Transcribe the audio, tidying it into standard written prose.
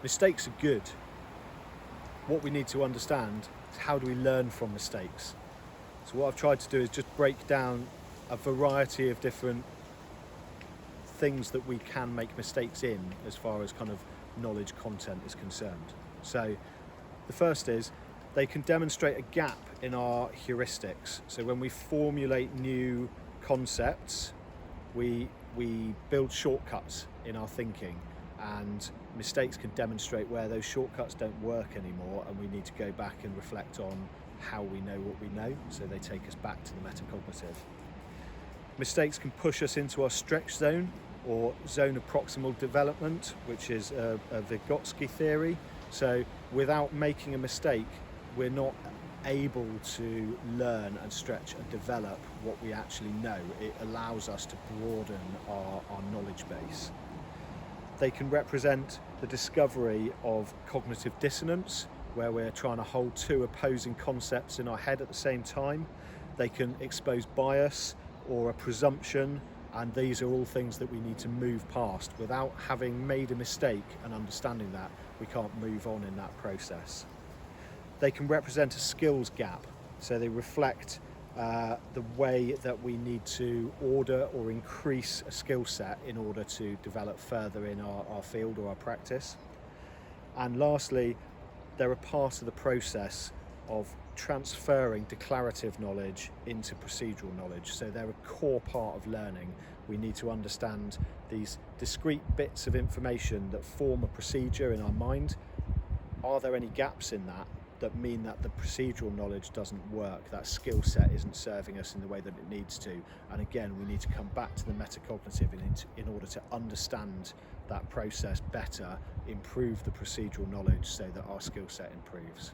Mistakes are good. What we need to understand is how do we learn from mistakes. So what I've tried to do is just break down a variety of different things that we can make mistakes in as far as kind of knowledge content is concerned. So the first is they can demonstrate a gap in our heuristics. So when we formulate new concepts, we build shortcuts in our thinking, and mistakes can demonstrate where those shortcuts don't work anymore, and we need to go back and reflect on how we know what we know, so they take us back to the metacognitive. Mistakes can push us into our stretch zone or zone of proximal development, which is a Vygotsky theory. So without making a mistake, we're not able to learn and stretch and develop what we actually know. It allows us to broaden our knowledge base. They can represent the discovery of cognitive dissonance, where we're trying to hold two opposing concepts in our head at the same time. They can expose bias or a presumption, and these are all things that we need to move past. Without having made a mistake and understanding that, we can't move on in that process. They can represent a skills gap, so they reflect the way that we need to order or increase a skill set in order to develop further in our field or our practice. And lastly, they're a part of the process of transferring declarative knowledge into procedural knowledge. So they're a core part of learning. We need to understand these discrete bits of information that form a procedure in our mind. Are there any gaps in that mean that the procedural knowledge doesn't work, that skill set isn't serving us in the way that it needs to? And again, we need to come back to the metacognitive in order to understand that process better, improve the procedural knowledge so that our skill set improves.